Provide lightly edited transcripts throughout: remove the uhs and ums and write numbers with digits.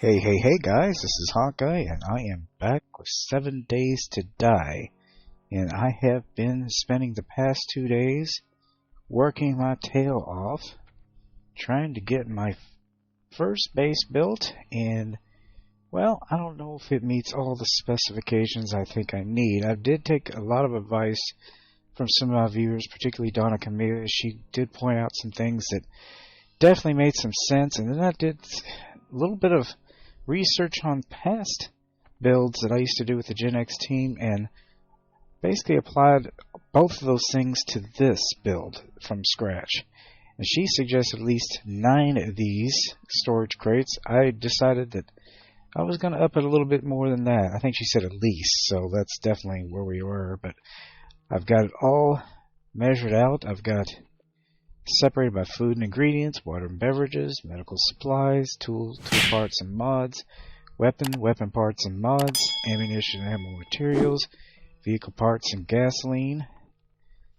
Hey guys, this is Hawkeye and I am back with 7 Days to Die, and I have been spending the past 2 days working my tail off trying to get my first base built, and well, I don't know if it meets all the specifications I think I need. I did take a lot of advice from some of my viewers, particularly Donna Camillia. She did point out some things that definitely made some sense, and then I did a little bit of research on past builds that I used to do with the GenX team and basically applied both of those things to this build from scratch. And she suggested at least 9 of these storage crates. I decided that I was going to up it a little bit more than that. I think she said at least, so that's definitely where we were. But I've got it all measured out. I've got separated by food and ingredients, water and beverages, medical supplies, tool parts and mods, weapon parts and mods, ammunition and ammo materials, vehicle parts and gasoline,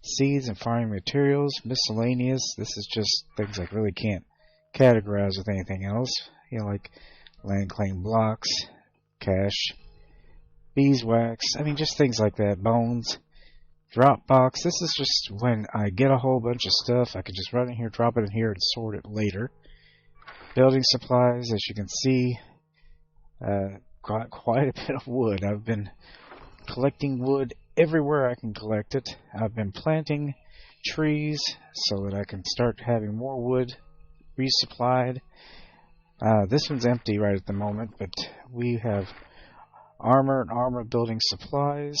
seeds and farming materials, miscellaneous. This is just things I really can't categorize with anything else. You know, like land claim blocks, cash, beeswax. I mean, just things like that. Bones. Drop box. This is just when I get a whole bunch of stuff, I can just run in here, drop it in here, and sort it later. Building supplies, as you can see, got quite a bit of wood. I've been collecting wood everywhere I can collect it. I've been planting trees so that I can start having more wood resupplied. This one's empty right at the moment, but we have armor and armor building supplies.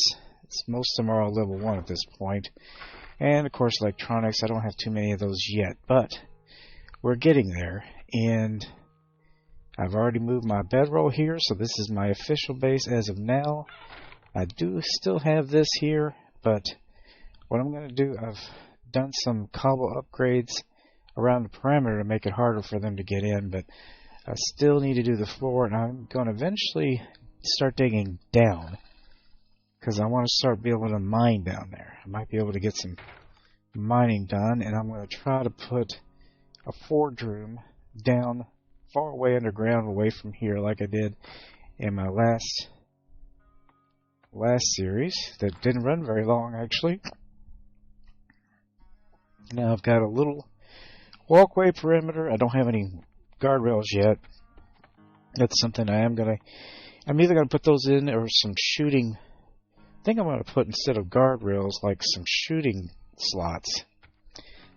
Most of them are all level 1 at this point. And of course electronics, I don't have too many of those yet, but we're getting there. And I've already moved my bedroll here, so this is my official base as of now. I do still have this here, but what I'm going to do, I've done some cobble upgrades around the perimeter to make it harder for them to get in, but I still need to do the floor, and I'm going to eventually start digging down, because I want to start being able to mine down there. I might be able to get some mining done, and I'm going to try to put a forge room down far away underground, away from here, like I did in my last series that didn't run very long, actually. Now I've got a little walkway perimeter. I don't have any guardrails yet. That's something I'm either going to put those in or some shooting. I think I'm going to put, instead of guardrails, like some shooting slots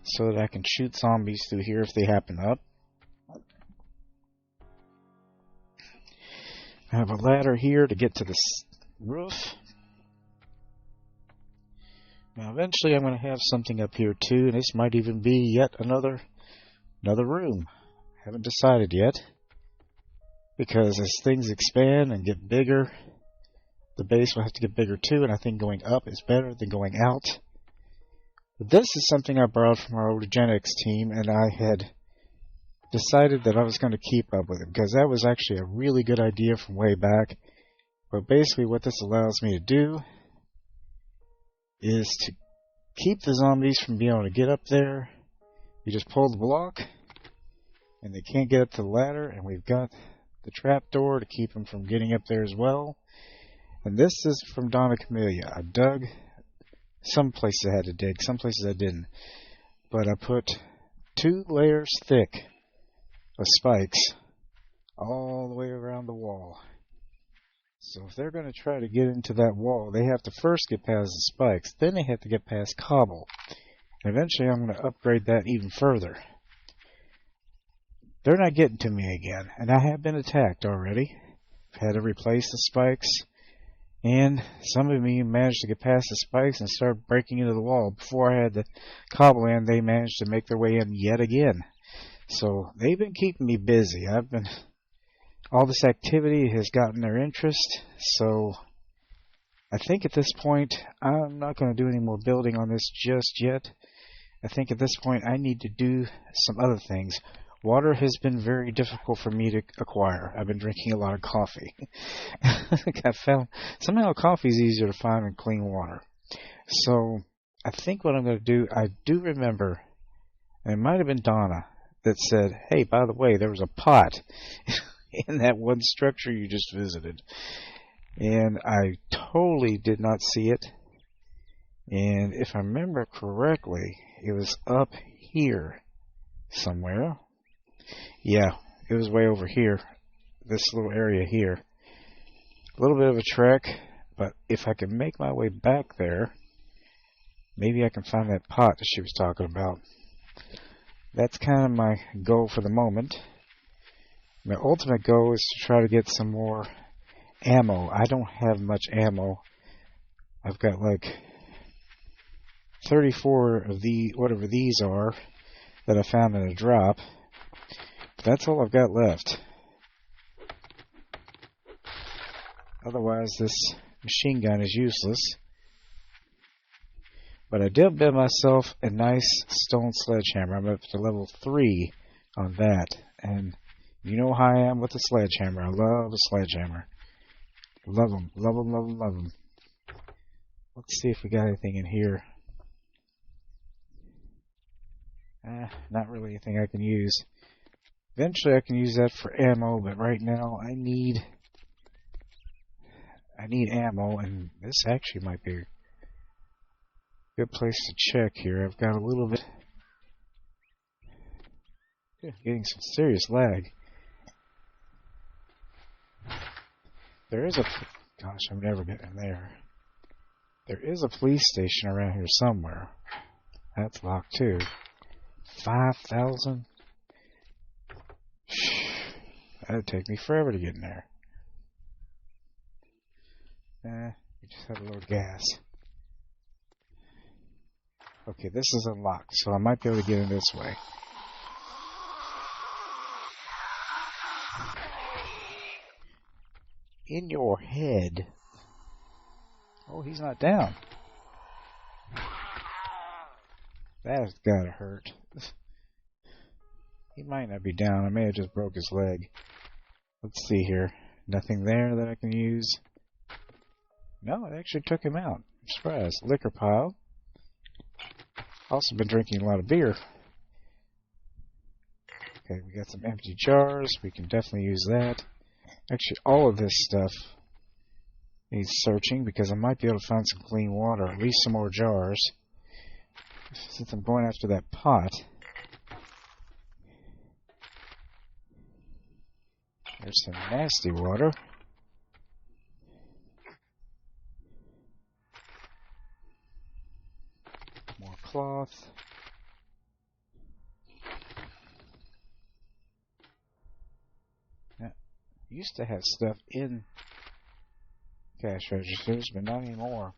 so that I can shoot zombies through here if they happen up. I have a ladder here to get to the roof. Now eventually I'm going to have something up here too, and this might even be yet another room. Haven't decided yet, because as things expand and get bigger, the base will have to get bigger too, and I think going up is better than going out. But this is something I borrowed from our old GenX team, and I had decided that I was going to keep up with it, because that was actually a really good idea from way back. But basically what this allows me to do is to keep the zombies from being able to get up there. You just pull the block, and they can't get up to the ladder, and we've got the trap door to keep them from getting up there as well. And this is from Donna Camillia. I dug Some places I had to dig, some places I didn't. But I put 2 layers thick of spikes all the way around the wall. So if they're going to try to get into that wall, they have to first get past the spikes, then they have to get past cobble. And eventually I'm going to upgrade that even further. They're not getting to me again, and I have been attacked already. I've had to replace the spikes, and some of me managed to get past the spikes and start breaking into the wall. Before I had the cobble in, they managed to make their way in yet again. So they've been keeping me busy. All this activity has gotten their interest, so I think at this point I'm not going to do any more building on this just yet. I think at this point I need to do some other things. Water has been very difficult for me to acquire. I've been drinking a lot of coffee. I found somehow coffee is easier to find than clean water. So I think what I'm going to do, I do remember, and it might have been Donna that said, hey, by the way, there was a pot in that one structure you just visited. And I totally did not see it. And if I remember correctly, it was up here somewhere. Yeah, it was way over here, this little area here. A little bit of a trek, but if I can make my way back there, maybe I can find that pot that she was talking about. That's kind of my goal for the moment. My ultimate goal is to try to get some more ammo. I don't have much ammo. I've got like 34 of whatever these are, that I found in a drop. That's all I've got left. Otherwise, this machine gun is useless. But I did build myself a nice stone sledgehammer. I'm up to level 3 on that. And you know how I am with the sledgehammer. I love a sledgehammer. Love them. Love them, love them, love them. Let's see if we got anything in here. Not really anything I can use. Eventually I can use that for ammo, but right now I need ammo, and this actually might be a good place to check here. I've got a little bit, getting some serious lag. There is gosh, I'm never getting there. There is a police station around here somewhere. That's locked too. 5,000? That'd take me forever to get in there. We just had a little gas. Okay, this is unlocked, so I might be able to get in this way. In your head. Oh, he's not down. That's gotta hurt. He might not be down. I may have just broke his leg. Let's see here. Nothing there that I can use. No, it actually took him out. I'm surprised. Liquor pile. Also been drinking a lot of beer. Okay, we got some empty jars. We can definitely use that. Actually, all of this stuff needs searching because I might be able to find some clean water. At least some more jars. Since I'm going after that pot. There's some nasty water. More cloth. Now, used to have stuff in cash registers, but not anymore.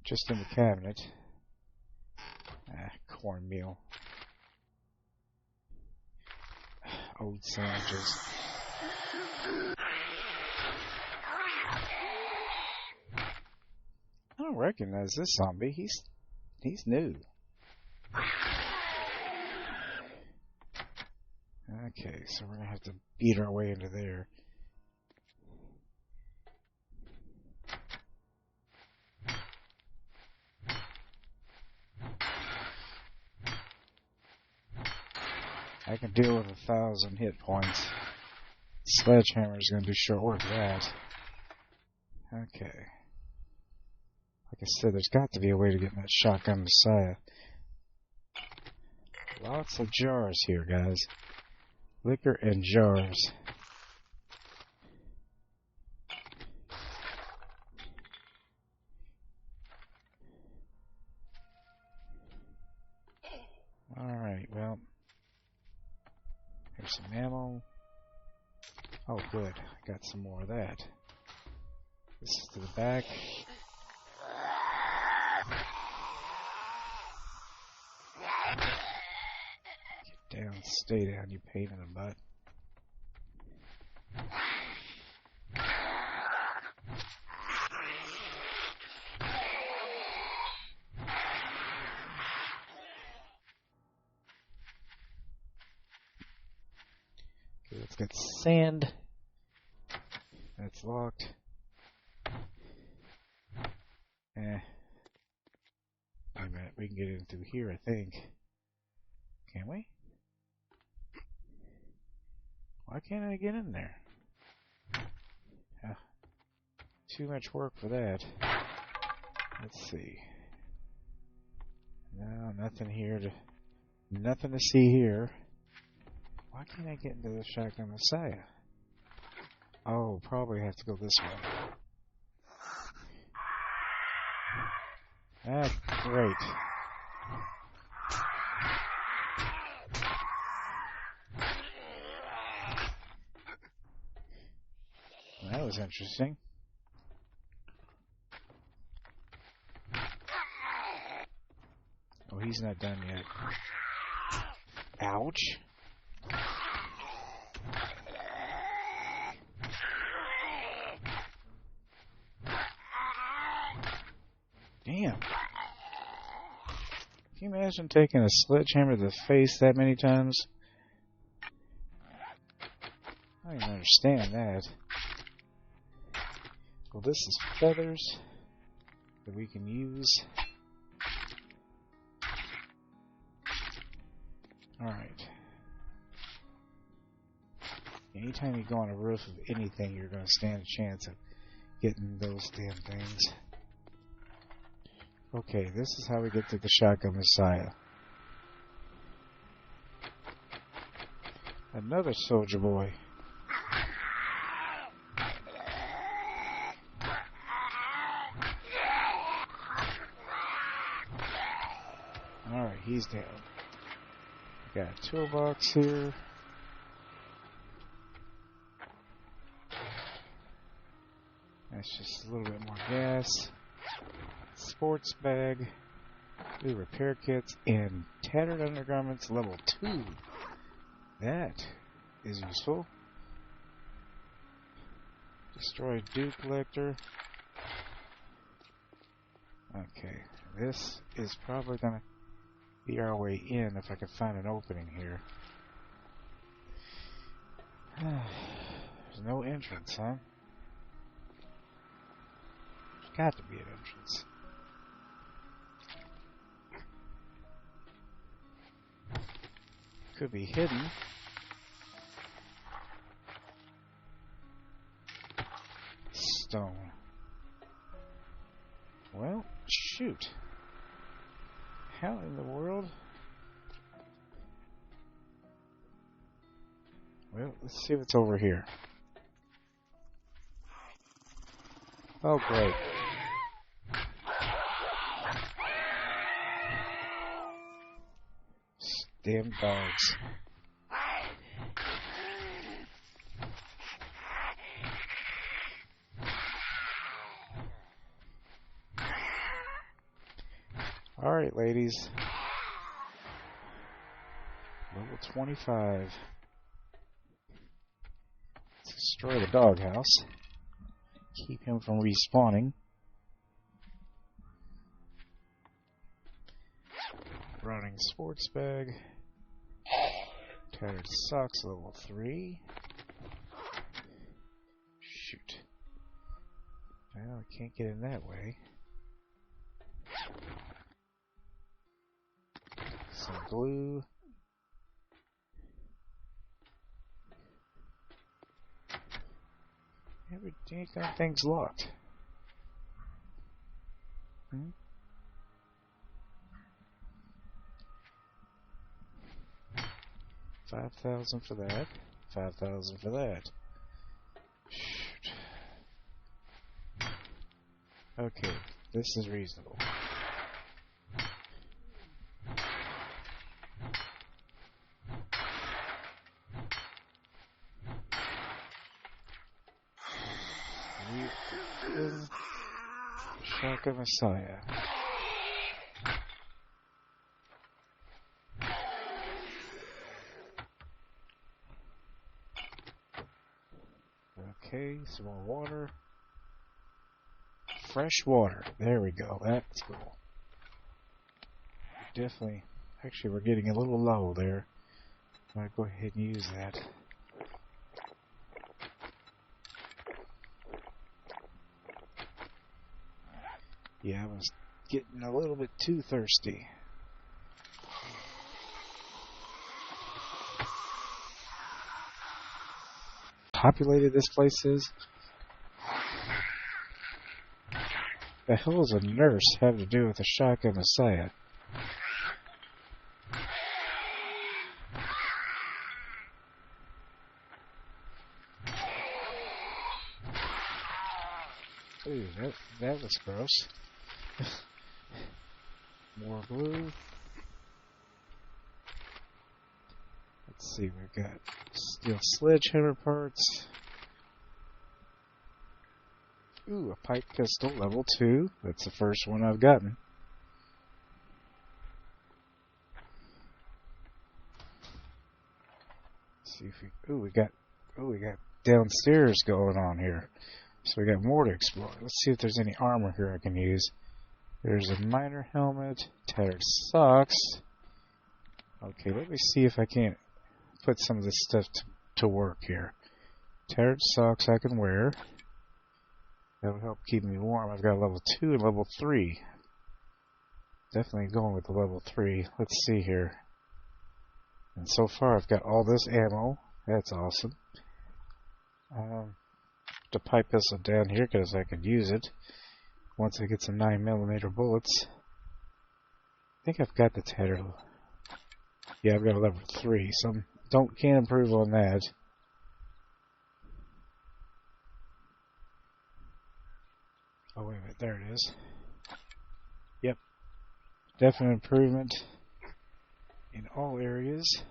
Just in the cabinet. Cornmeal. Old sandwiches. I don't recognize this zombie. He's new. Okay, so we're gonna have to beat our way into there. I can deal with 1,000 hit points. Sledgehammer is going to do short work of that. Okay. I I said, there's got to be a way to get in that shotgun Messiah. Lots of jars here, guys. Liquor and jars. Alright, well. Here's some ammo. Oh, good. I got some more of that. This is to the back. Get down, stay down, you pain in the butt. Okay, let's get sand. That's locked. Wait a minute, we can get in through here, I think. Can we? Why can't I get in there? Too much work for that. Let's see. No, nothing here to... Nothing to see here. Why can't I get into the shotgun Messiah? Oh, probably have to go this way. Ah, great. That was interesting. Oh, he's not done yet. Ouch. Damn. Can you imagine taking a sledgehammer to the face that many times? I don't even understand that. Well, this is feathers that we can use. Alright. Anytime you go on a roof of anything, you're going to stand a chance of getting those damn things. Okay, this is how we get to the shotgun Messiah. Another soldier boy. Alright, he's down. Got a toolbox here. That's just a little bit more gas. Sports bag. New repair kits and tattered undergarments level 2. That is useful. Destroyed dew collector. Okay, this is probably gonna be our way in if I can find an opening here. There's no entrance, huh? There's got to be an entrance. Could be hidden. Stone. Well, shoot. How in the world? Well, let's see what's over here. Oh, great. Damn dogs. Alright, ladies. Level 25. Let's destroy the doghouse. Keep him from respawning. Running sports bag. Tattered socks, level 3. Shoot. Well, I can't get in that way. Some glue. Every damn thing's locked. Hmm? 5,000 for that. 5,000 for that. Shoot. Okay, this is reasonable. Shaka Messiah. Okay, some more water. Fresh water. There we go. That's cool. Definitely. Actually, we're getting a little low there. I'm going to go ahead and use that. Yeah, I was getting a little bit too thirsty. Populated this place is? The hell does a nurse have to do with a Shaka Messiah? Ooh, that was gross. More glue. Let's see, we've got steel sledgehammer parts. Ooh, a pipe pistol, level 2. That's the first one I've gotten. Let's see if we got downstairs going on here. So we got more to explore. Let's see if there's any armor here I can use. There's a miner helmet, tattered socks. Okay, let me see if I can't put some of this stuff to work here. Tattered socks I can wear. That will help keep me warm. I've got a level 2 and level 3. Definitely going with the level 3. Let's see here. And so far I've got all this ammo. That's awesome. The pipe pistol down here because I could use it once I get some 9mm bullets. I think I've got the tattered. Yeah, I've got a level 3, so can't improve on that. Oh, wait a minute, there it is. Yep, definite improvement in all areas.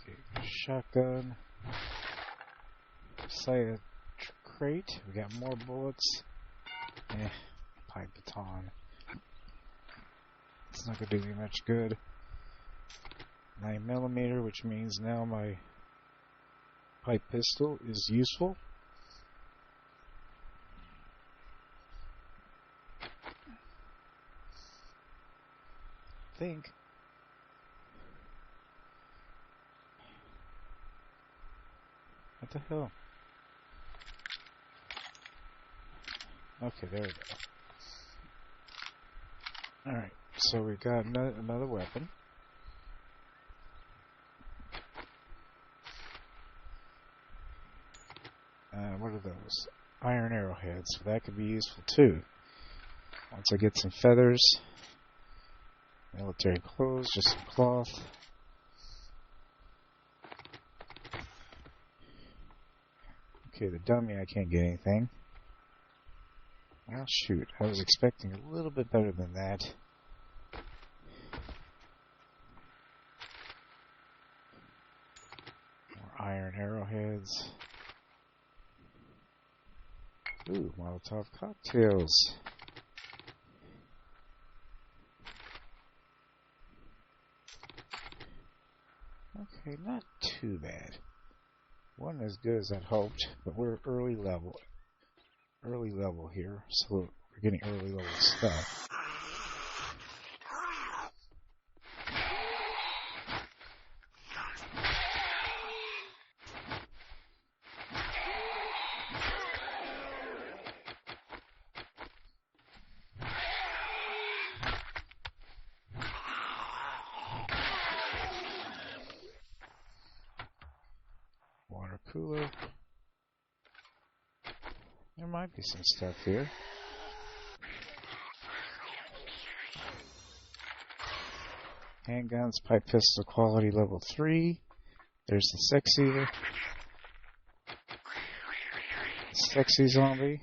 Okay, shotgun. Messiah crate. We got more bullets. Pipe baton. It's not going to do me much good. 9mm, which means now my pipe pistol is useful. I think. What the hell? Okay, there we go. Alright, so we got another weapon. What are those? Iron arrowheads. So that could be useful too. Once I get some feathers, military clothes, just some cloth. Okay, the dummy, I can't get anything. Well, shoot, I was expecting a little bit better than that. More iron arrowheads. Ooh, Molotov cocktails. Okay, not too bad. Wasn't as good as I'd hoped, but we're early level here, so we're getting early level stuff. Water cooler. Never mind. might be some stuff here. Handguns, pipe pistol, quality level 3. There's the sexy zombie.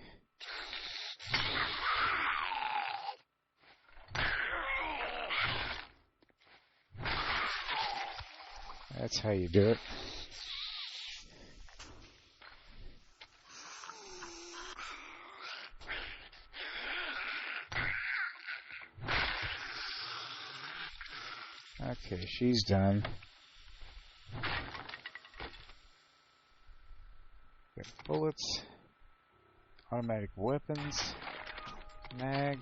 That's how you do it. Okay, she's done. Got bullets, automatic weapons, mag,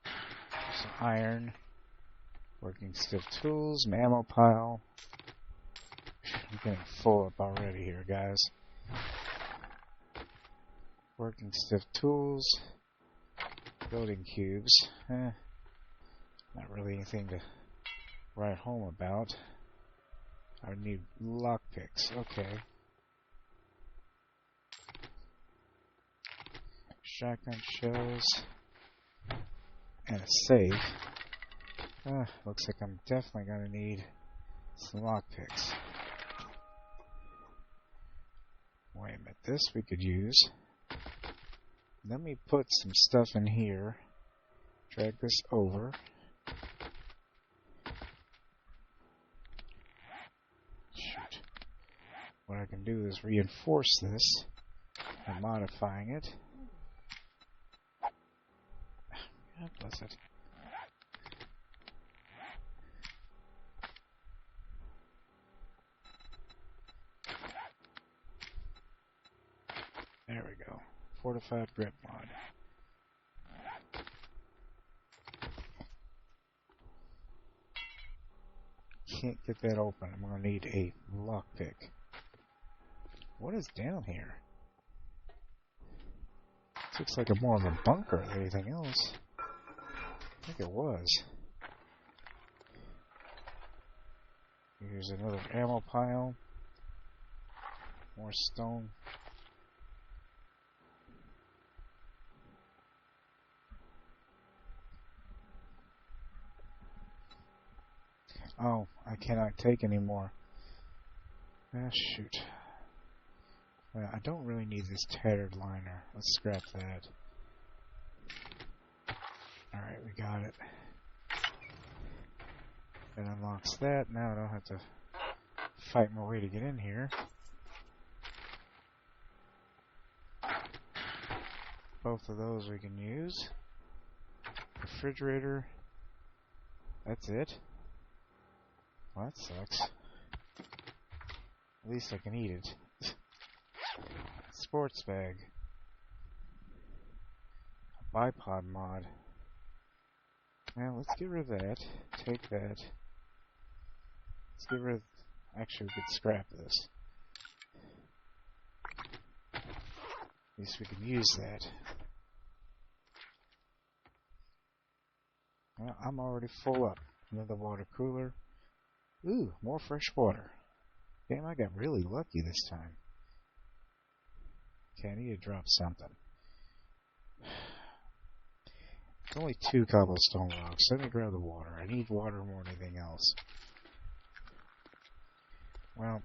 some iron, working stiff tools, an ammo pile. I'm getting full up already here, guys. Working stiff tools, building cubes. Not really anything to write home about. I would need lockpicks. Okay. Shotgun shells. And a safe. Looks like I'm definitely going to need some lockpicks. Wait a minute. This we could use. Let me put some stuff in here. Drag this over. Shoot. What I can do is reinforce this by modifying it. God bless it. There we go. Fortified grip mod. Can't get that open. I'm going to need a lockpick. What is down here? This looks like more of a bunker than anything else. I think it was. Here's another ammo pile. More stone. Oh, I cannot take any more. Ah, shoot. Well, I don't really need this tattered liner. Let's scrap that. Alright, we got it. That unlocks that. Now I don't have to fight my way to get in here. Both of those we can use. Refrigerator. That's it. Well, that sucks. At least I can eat it. Sports bag. A bipod mod. Well, let's get rid of that. Take that. Let's get rid of... Actually, we could scrap this. At least we can use that. Well, I'm already full up. Another water cooler. Ooh, more fresh water. Damn, I got really lucky this time. Okay, I need to drop something. It's only 2 cobblestone rocks. Let me grab the water. I need water more than anything else. Well,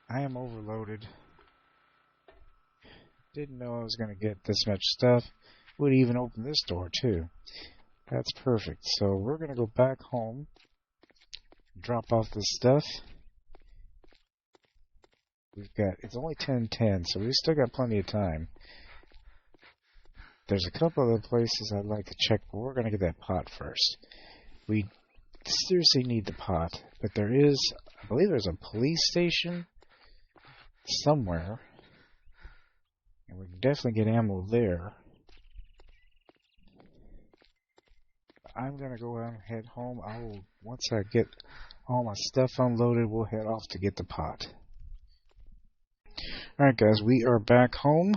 I am overloaded. Didn't know I was going to get this much stuff. Would even open this door, too. That's perfect. So we're going to go back home. Drop off this stuff. It's only 10:10, so we've still got plenty of time. There's a couple other places I'd like to check, but we're going to get that pot first. We seriously need the pot, but I believe there's a police station somewhere, and we can definitely get ammo there. I'm going to go out and head home. Once I get all my stuff unloaded, we'll head off to get the pot. Alright guys, we are back home,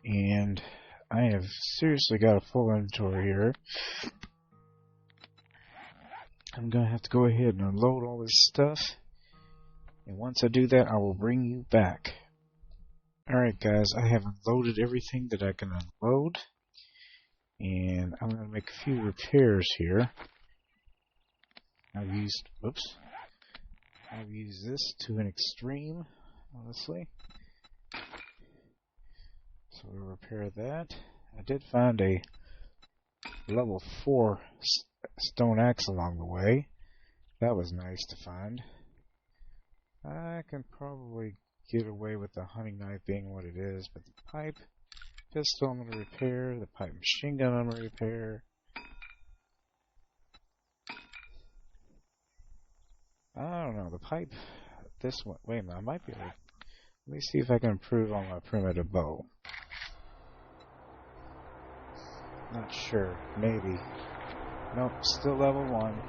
and I have seriously got a full inventory here. I'm going to have to go ahead and unload all this stuff, and once I do that, I will bring you back. Alright guys, I have unloaded everything that I can unload, and I'm going to make a few repairs here. I've used this to an extreme, honestly. So we'll repair that. I did find a level 4 stone axe along the way. That was nice to find. I can probably get away with the hunting knife being what it is, but the pipe pistol I'm going to repair, the pipe machine gun I'm going to repair. I don't know, the pipe, this one, wait a minute, I might be able to, let me see if I can improve on my primitive bow. Not sure, maybe. Nope, still level 1.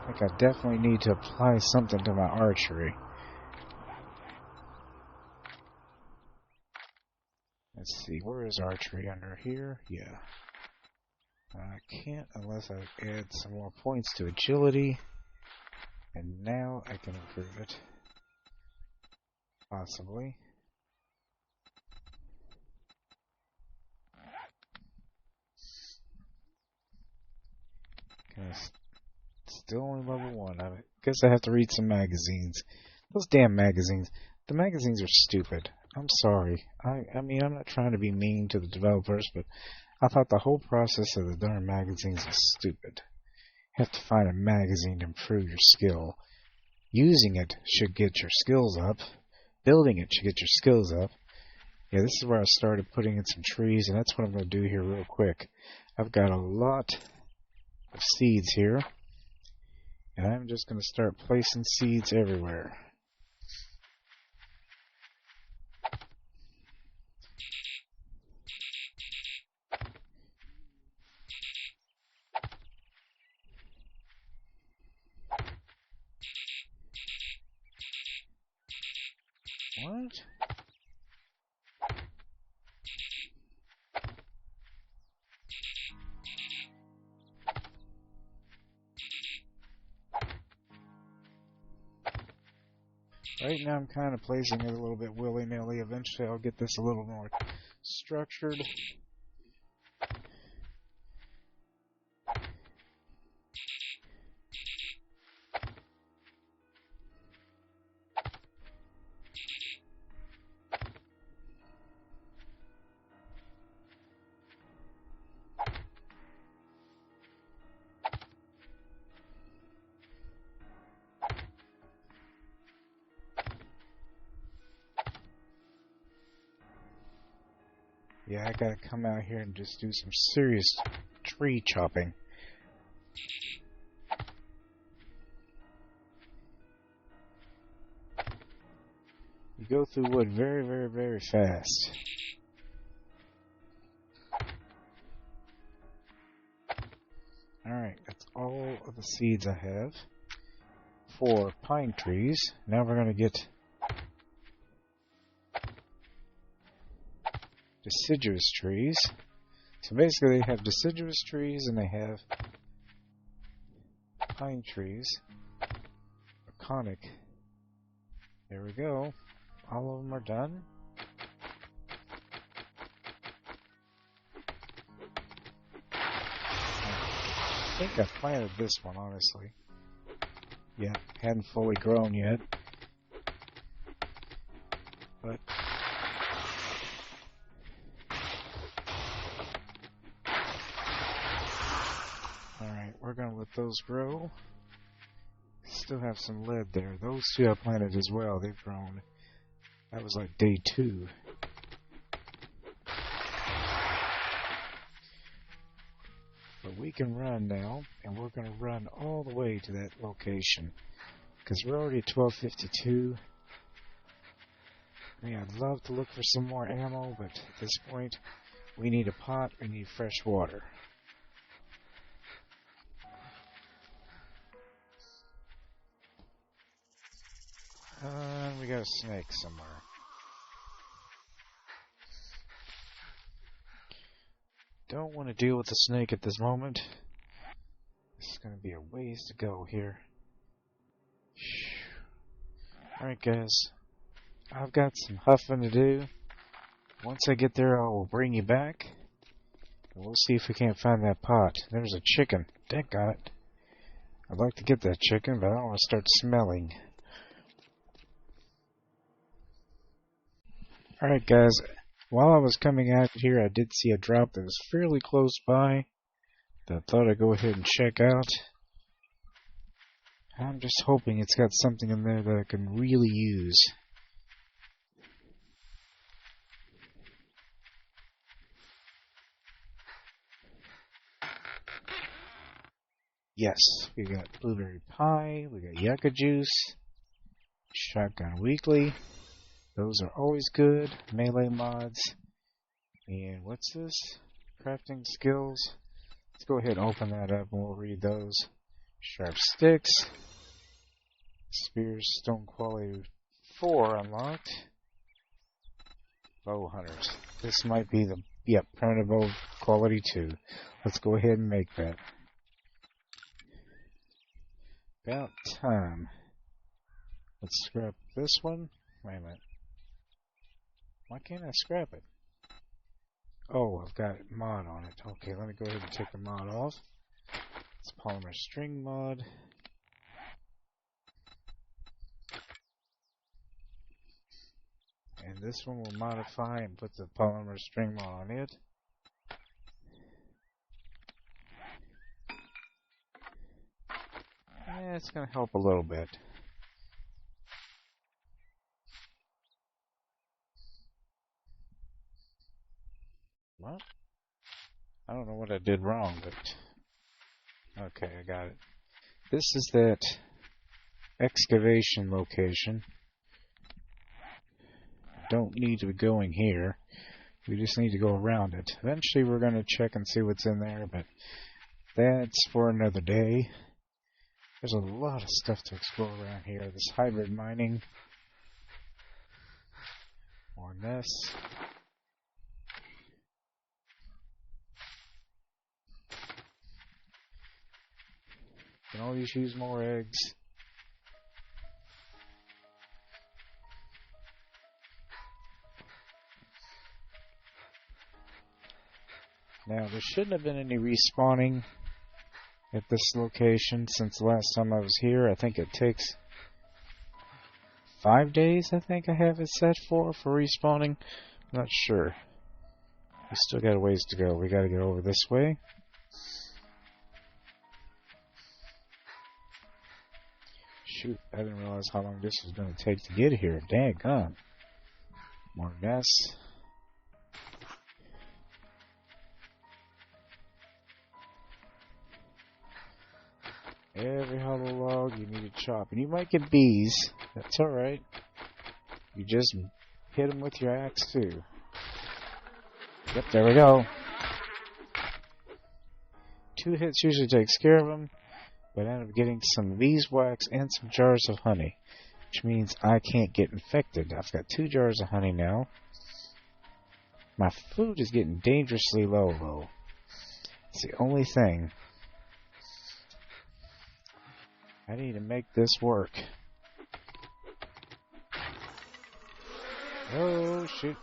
I think I definitely need to apply something to my archery. Let's see, where is archery? Under here? Yeah. I can't unless I add some more points to agility. And now I can improve it. Possibly. Can I still only level 1. I guess I have to read some magazines. Those damn magazines. The magazines are stupid. I'm sorry. I mean, I'm not trying to be mean to the developers, but I thought the whole process of the darn magazines was stupid. You have to find a magazine to improve your skill. Using it should get your skills up. Building it should get your skills up. Yeah, this is where I started putting in some trees, and that's what I'm going to do here real quick. I've got a lot of seeds here, and I'm just going to start placing seeds everywhere. What? Right now I'm kind of placing it a little bit willy-nilly. Eventually I'll get this a little more structured. Yeah, I gotta come out here and just do some serious tree chopping. You go through wood very, very, very fast. Alright, that's all of the seeds I have for pine trees. Now we're gonna get deciduous trees. So basically they have deciduous trees and they have pine trees. Or conic. There we go. All of them are done. I think I planted this one, honestly. Yeah, hadn't fully grown yet. But alright, we're gonna let those grow. Still have some lead there. Those two I planted as well. They've grown. That was like day 2. But we can run now, and we're going to run all the way to that location. Because we're already at 12:52. I mean, I'd love to look for some more ammo, but at this point, we need a pot, we need fresh water. We got a snake somewhere. Don't want to deal with the snake at this moment. This is going to be a ways to go here. Alright guys, I've got some huffing to do. Once I get there, I will bring you back. And we'll see if we can't find that pot. There's a chicken. Daggone it. I'd like to get that chicken, but I don't want to start smelling. Alright guys, while I was coming out here, I did see a drop that was fairly close by that I thought I'd go ahead and check out. I'm just hoping it's got something in there that I can really use. Yes, we got blueberry pie, we got yucca juice, shotgun weekly. Those are always good. Melee mods. And what's this? Crafting skills. Let's go ahead and open that up and we'll read those. Sharp sticks. Spears, stone quality 4 unlocked. Bow hunters. This might be the, primitive bow quality 2. Let's go ahead and make that. About time. Let's scrap this one. Wait a minute. Why can't I scrap it? Oh, I've got mod on it. Okay, let me go ahead and take the mod off. It's polymer string mod. And this one will modify and put the polymer string mod on it. Yeah, it's going to help a little bit. Well, I don't know what I did wrong, but okay, I got it. This is that excavation location. Don't need to be going here. We just need to go around it. Eventually we're going to check and see what's in there, but that's for another day. There's a lot of stuff to explore around here. This hybrid mining. More nests. Can always use more eggs. Now, there shouldn't have been any respawning at this location since the last time I was here. I think it takes 5 days, I think I have it set for respawning. I'm not sure. We still got a ways to go. We got to get over this way. Shoot, I didn't realize how long this was going to take to get here. Daggone. More nests. Every hollow log you need to chop. And you might get bees. That's alright. You just hit them with your axe too. Yep, there we go. 2 hits usually takes care of them. But I ended up getting some beeswax and some jars of honey. Which means I can't get infected. I've got 2 jars of honey now. My food is getting dangerously low though. It's the only thing. I need to make this work. Oh, shoot.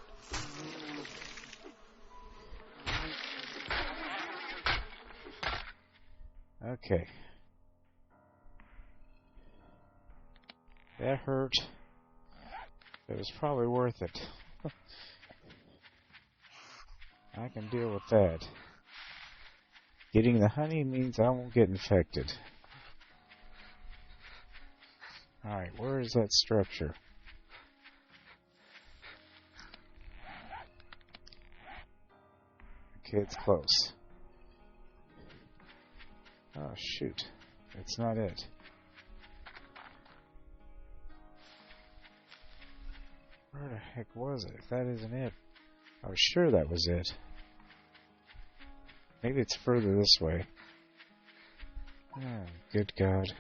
Okay. That hurt. It was probably worth it. I can deal with that. Getting the honey means I won't get infected. Alright, where is that structure? Okay, it's close. Oh, shoot. That's not it. Where the heck was it? If that isn't it, I was sure that was it. Maybe it's further this way. Oh, good God.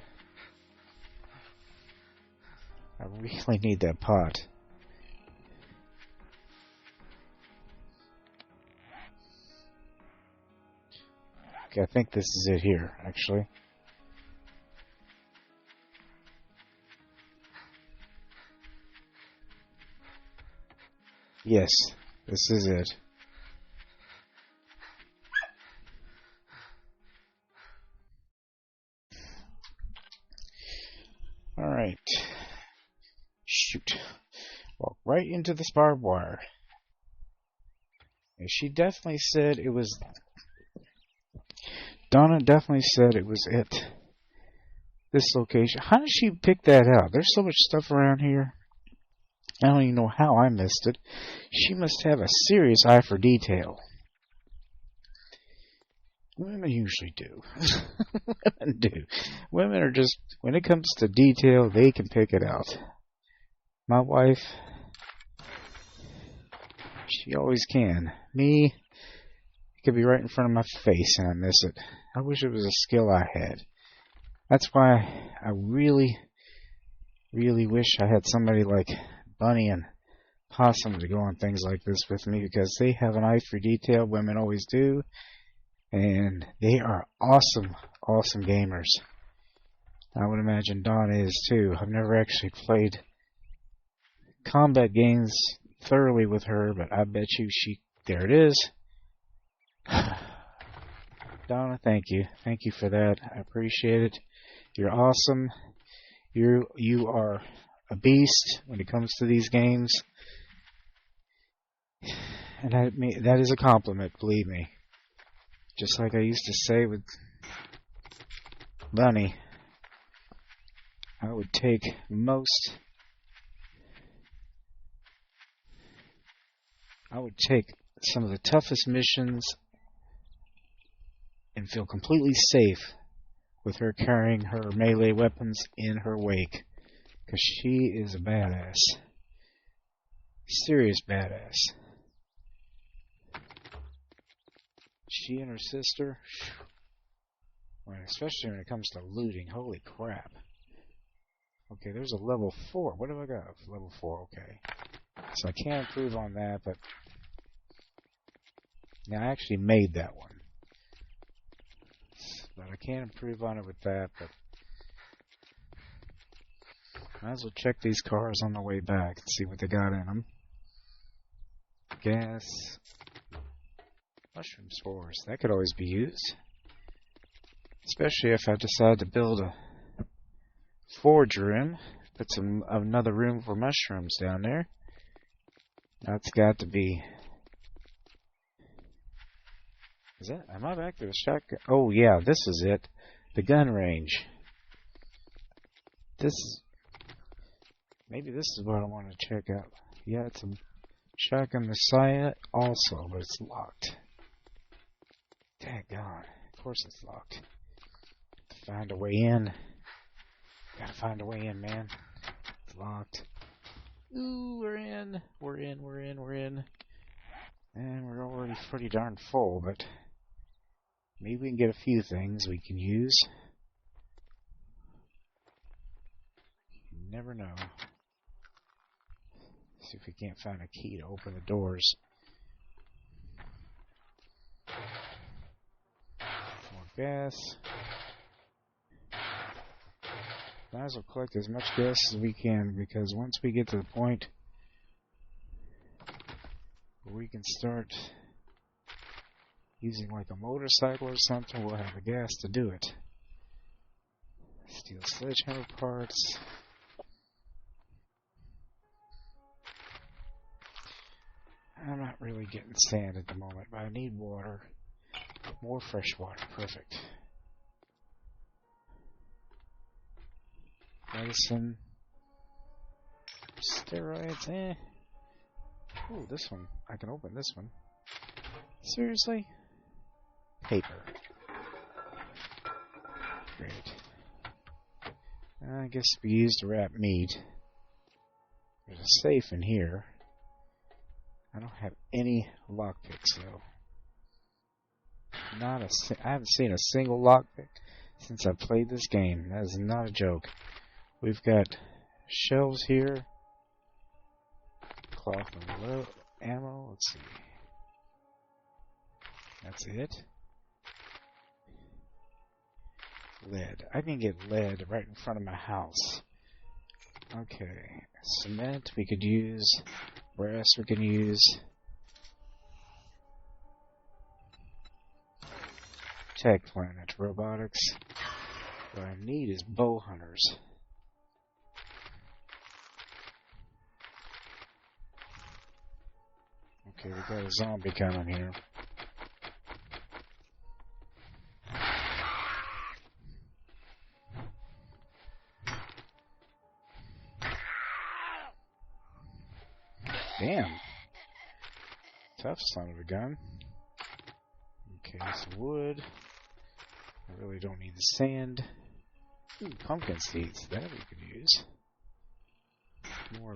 I really need that pot. Okay, I think this is it here, actually. Yes, this is it. Alright. Shoot. Walk right into this barbed wire. And she definitely said it was... Donna definitely said it was at this location. How did she pick that out? There's so much stuff around here. I don't even know how I missed it. She must have a serious eye for detail. Women usually do. Women do. Women are just, when it comes to detail, they can pick it out. My wife, she always can. Me, it could be right in front of my face and I miss it. I wish it was a skill I had. That's why I really, really wish I had somebody like Bunny and Possum to go on things like this with me, because they have an eye for detail. Women always do. And they are awesome, awesome gamers. I would imagine Donna is too. I've never actually played combat games thoroughly with her, but I bet you there it is. Donna, thank you. Thank you for that. I appreciate it. You're awesome. You are a beast when it comes to these games. And that is a compliment, believe me. Just like I used to say with Bunny, I would take some of the toughest missions and feel completely safe with her carrying her melee weapons in her wake, because she is a badass. Serious badass. She and her sister, especially when it comes to looting, holy crap. Okay, there's a level 4. What have I got? Level 4, okay. So I can't improve on that, but... Now, I actually made that one. But I can't improve on it with that, but... Might as well check these cars on the way back and see what they got in them. Gas... Mushroom spores, that could always be used. Especially if I decide to build a forge room. Put another room for mushrooms down there. That's got to be... Am I back to the shotgun? Oh yeah, this is it. The gun range. Maybe this is what I want to check out. Yeah, it's a shotgun Messiah also, but it's locked. Daggone. Of course it's locked. Find a way in. Gotta find a way in, man. It's locked. Ooh, we're in. We're in. And we're already pretty darn full, but maybe we can get a few things we can use. You never know. See if we can't find a key to open the doors. Gas. Might as well collect as much gas as we can, because once we get to the point where we can start using like a motorcycle or something, we'll have the gas to do it. Steel sledgehammer parts. I'm not really getting sand at the moment, but I need water. More fresh water, perfect. Medicine. Steroids, eh. Ooh, this one. I can open this one. Seriously? Paper. Great. I guess we used to wrap meat. There's a safe in here. I don't have any lockpicks though. I haven't seen a single lockpick since I played this game. That is not a joke. We've got shelves here. Cloth and ammo. Let's see. That's it. Lead. I can get lead right in front of my house. Okay. Cement we could use. brass we can use. Tech planet, robotics. What I need is bow hunters. Okay, we got a zombie coming here. Damn. Tough son of a gun. Okay, some wood. I really don't need the sand. Ooh, pumpkin seeds. That we could use. More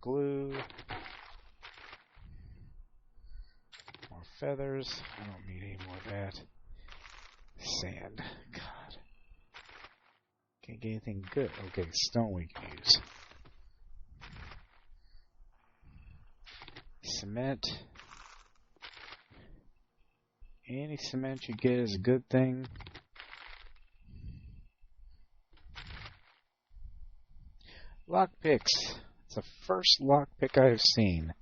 glue. More feathers. I don't need any more of that. Sand. God. Can't get anything good. Okay, stone we can use. Cement. Any cement you get is a good thing. Lockpicks. It's the first lockpick I've seen.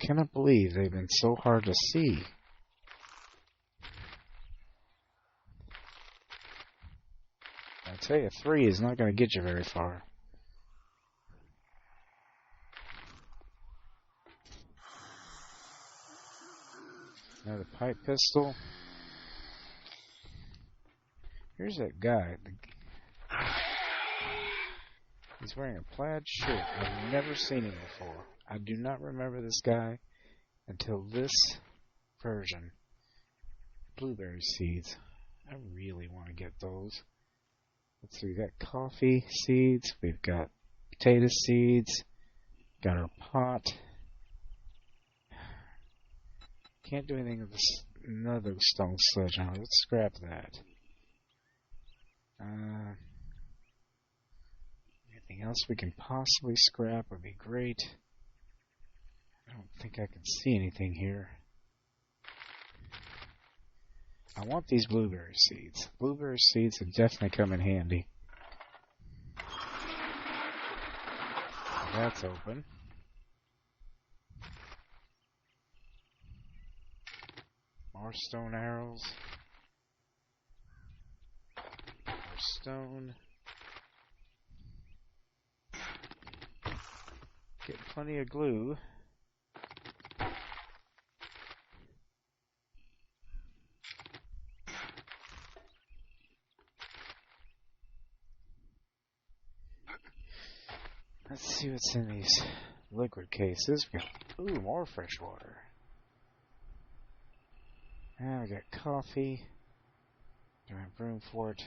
Cannot believe they've been so hard to see. I tell you, 3 is not going to get you very far. Another pipe pistol. Here's that guy. He's wearing a plaid shirt. I've never seen him before. I do not remember this guy until this version. Blueberry seeds. I really want to get those. Let's see, we got coffee seeds. We've got potato seeds. Got our pot. Can't do anything with this, another stone sledgehammer. Let's scrap that. Anything else we can possibly scrap would be great. I don't think I can see anything here. I want these blueberry seeds. Blueberry seeds would definitely come in handy. That's open. More stone arrows. More stone. Get plenty of glue. Let's see what's in these liquid cases. We got, ooh, more fresh water. Now we got coffee. Do I have room for it?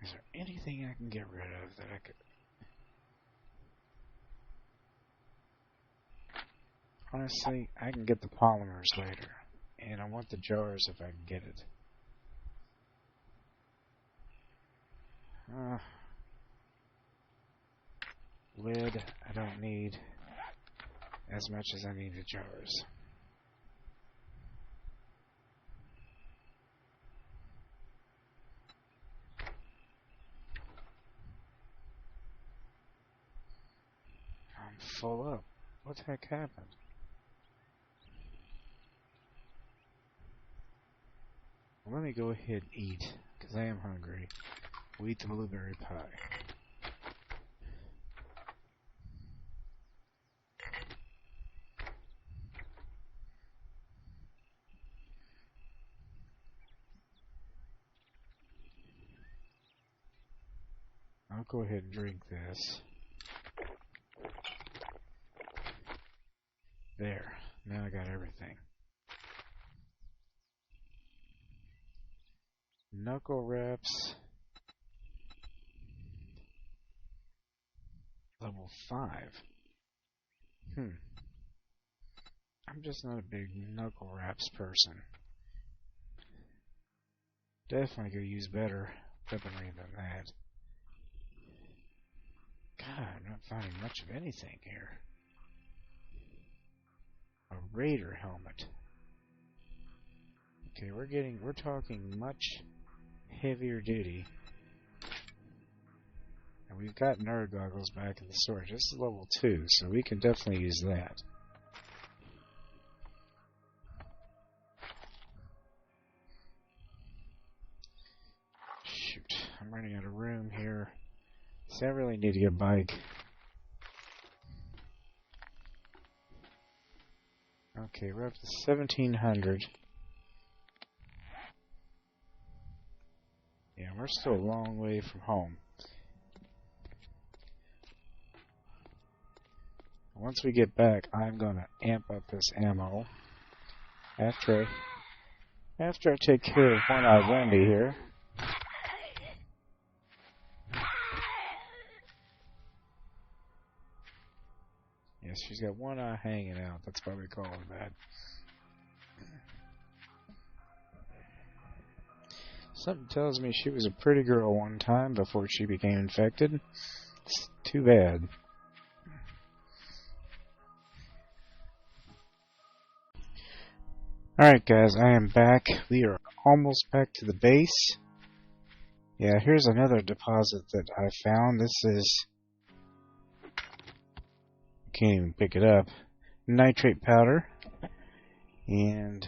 Is there anything I can get rid of that I could... Honestly, I can get the polymers later. And I want the jars if I can get it. Lid, I don't need as much as I need the jars. I'm full up. What the heck happened? Let me go ahead and eat, because I am hungry. We'll eat the blueberry pie. I'll go ahead and drink this. There. Now I got everything. Knuckle wraps. Level 5. I'm just not a big knuckle wraps person. Definitely could use better weaponry than that. God, I'm not finding much of anything here. A raider helmet. Okay, we're talking much heavier duty. And we've got nerd goggles back in the storage. This is level 2, so we can definitely use that. Shoot, I'm running out of room here. So I really need to get a bike. Okay, we're up to 1,700. Yeah, we're still a long way from home. Once we get back, I'm gonna amp up this ammo. After I take care of One-Eyed Wendy here. Yes, she's got one eye hanging out. That's why we call her that. Something tells me she was a pretty girl one time before she became infected. It's too bad. Alright guys, I am back. We are almost back to the base. Yeah, here's another deposit that I found. This is... can't even pick it up. Nitrate powder. And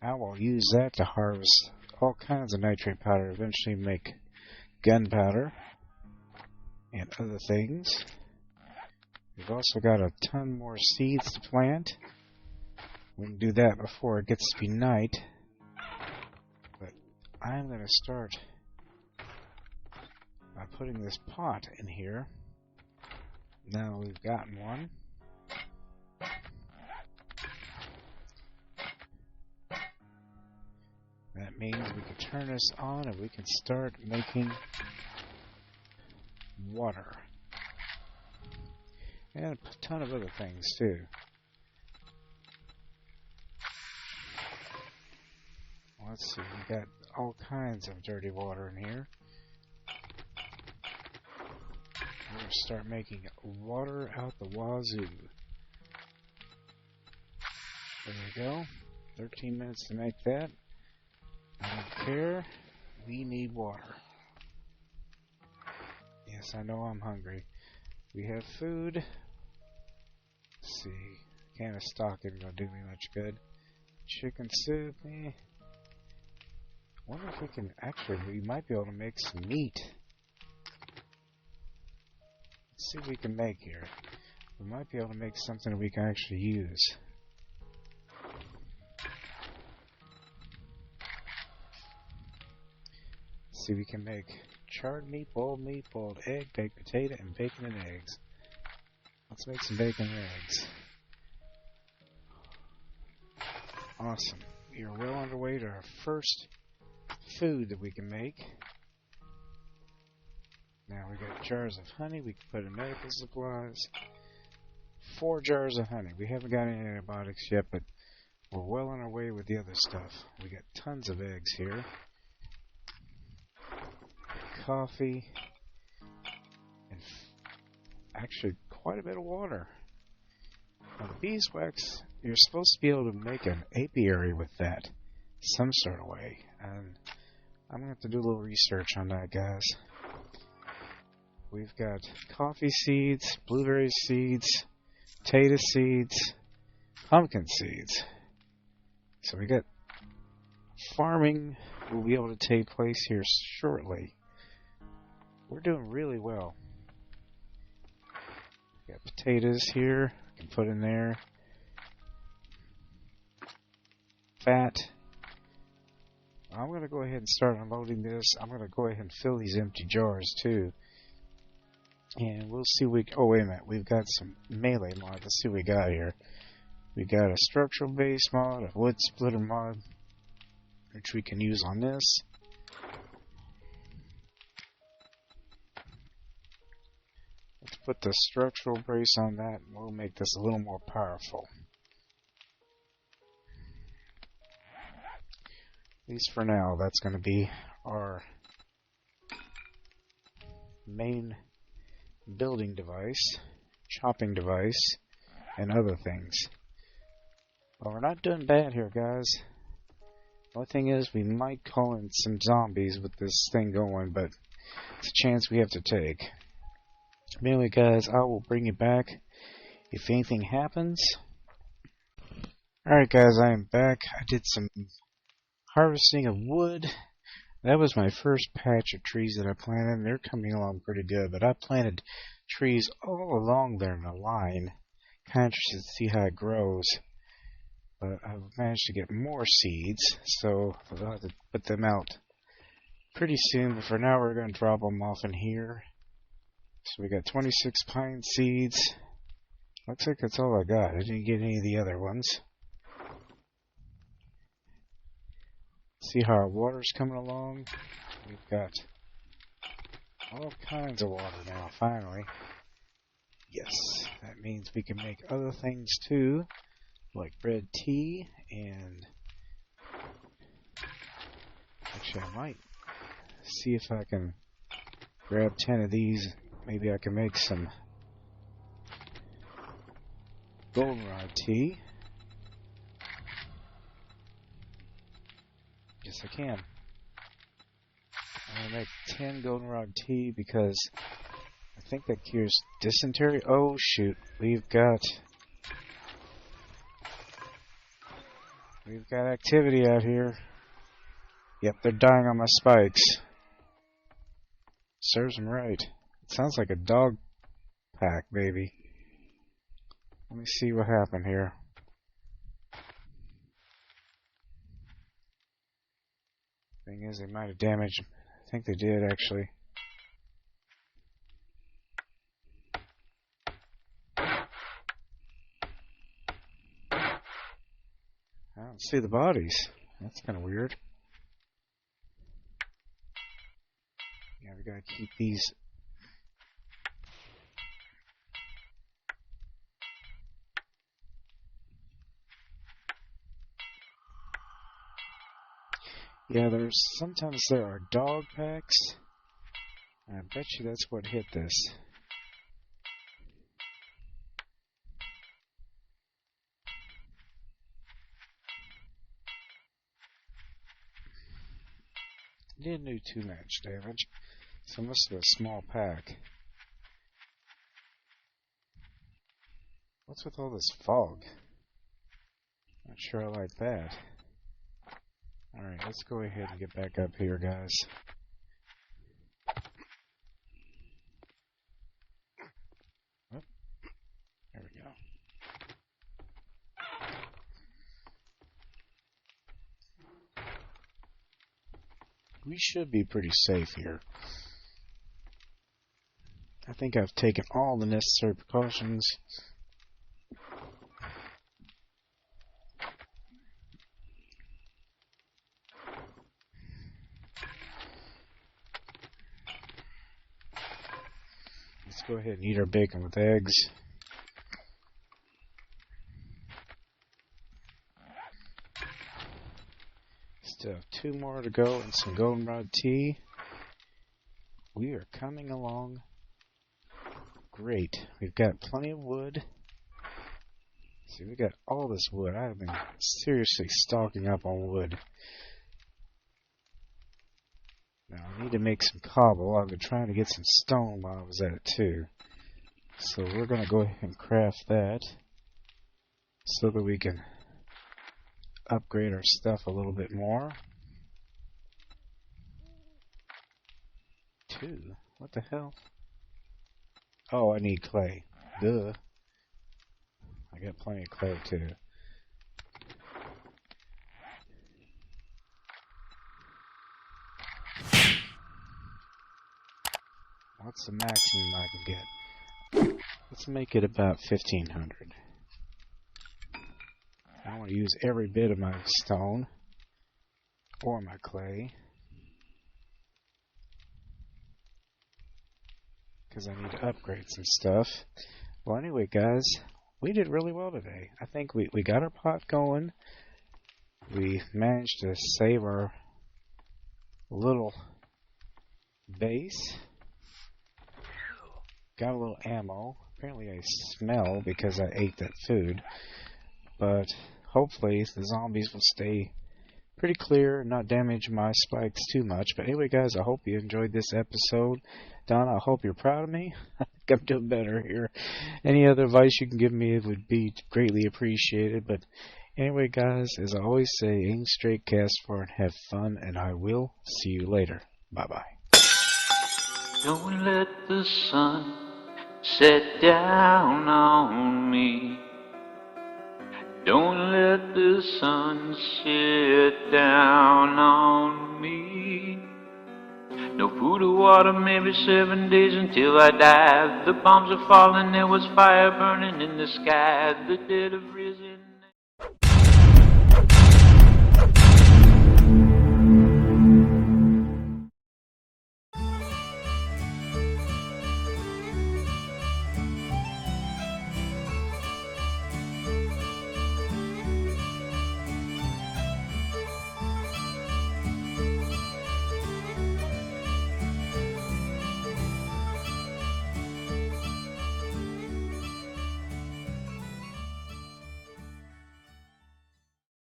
I will use that to harvest all kinds of nitrate powder. Eventually make gunpowder and other things. We've also got a ton more seeds to plant. We can do that before it gets to be night. But I'm going to start by putting this pot in here. Now we've gotten one. That means we can turn this on and we can start making water. And a ton of other things too. Let's see, we got all kinds of dirty water in here. We're going to start making water out the wazoo. There we go. 13 minutes to make that. I don't care. We need water. Yes, I know I'm hungry. We have food. Let's see. A can of stock isn't going to do me much good. Chicken soup, eh. Wonder if we can actually, we might be able to make some meat. Let's see what we can make here. We might be able to make something that we can actually use. Let's see, we can make charred meat, boiled egg, baked potato, and bacon and eggs. Let's make some bacon and eggs. Awesome. We are well underway to our first food that we can make. Now we got jars of honey we can put in medical supplies. 4 jars of honey. We haven't got any antibiotics yet, but we're well on our way with the other stuff. We got tons of eggs here. Coffee. And actually quite a bit of water. Now the beeswax, you're supposed to be able to make an apiary with that some sort of way. And I'm going to have to do a little research on that, guys. We've got coffee seeds, blueberry seeds, potato seeds, pumpkin seeds. So we got farming will be able to take place here shortly. We're doing really well. We got potatoes here, we can put in there. Fat. I'm going to go ahead and start unloading this. I'm going to go ahead and fill these empty jars too. And we'll see oh wait a minute, we've got some melee mod. Let's see what we got here. We got a structural base mod, a wood splitter mod, which we can use on this. Let's put the structural brace on that and we'll make this a little more powerful. At least for now, that's going to be our main building device, chopping device, and other things. But we're not doing bad here, guys. The only thing is, we might call in some zombies with this thing going, but It's a chance we have to take. But anyway, guys, I will bring you back if anything happens. Alright, guys, I am back. I did some harvesting of wood. That was my first patch of trees that I planted, and they're coming along pretty good. But I planted trees all along there in a line. Kind of interested to see how it grows. But I've managed to get more seeds, so I'll have to put them out pretty soon. But for now, we're going to drop them off in here. So we got 26 pine seeds. Looks like that's all I got. I didn't get any of the other ones. See how our water's coming along? We've got all kinds of water now, finally. Yes, that means we can make other things too, like bread tea, and actually I might see if I can grab 10 of these. Maybe I can make some goldenrod tea. Yes, I can. I'm going to make 10 goldenrod tea because I think that cures dysentery. Oh, shoot. We've got activity out here. Yep, they're dying on my spikes. Serves them right. It sounds like a dog pack, maybe. Let me see what happened here. Thing is, they might have damaged them. I think they did, actually. I don't see the bodies. That's kind of weird. Yeah, we gotta keep these. Yeah, sometimes there are dog packs. I bet you that's what hit this. It didn't do too much damage, so it must have been a small pack. What's with all this fog? Not sure I like that. Alright, let's go ahead and get back up here, guys. Oh, there we go. We should be pretty safe here. I think I've taken all the necessary precautions. Let's go ahead and eat our bacon with eggs. Still have 2 more to go and some goldenrod tea. We are coming along great. We've got plenty of wood. See, we got all this wood. I have been seriously stocking up on wood. Now, I need to make some cobble. I've been trying to get some stone while I was at it, too. So we're going to go ahead and craft that so that we can upgrade our stuff a little bit more. 2? What the hell? Oh, I need clay. Duh. I got plenty of clay, too. What's the maximum I can get? Let's make it about 1,500. I want to use every bit of my stone or my clay because I need to upgrade some stuff. Well, anyway, guys, we did really well today. I think we got our pot going. We managed to save our little base. Got a little ammo. Apparently I smell because I ate that food. But hopefully the zombies will stay pretty clear, not damage my spikes too much. But anyway, guys, I hope you enjoyed this episode. Donna, I hope you're proud of me. I think I'm doing better here. Any other advice you can give me would be greatly appreciated. But anyway, guys, as I always say, aim straight, cast far, and have fun. And I will see you later. Bye-bye. Don't let the sun set down on me. Don't let the sun set down on me. No food or water, maybe 7 days until I die. The bombs are falling, there was fire burning in the sky. The dead have risen.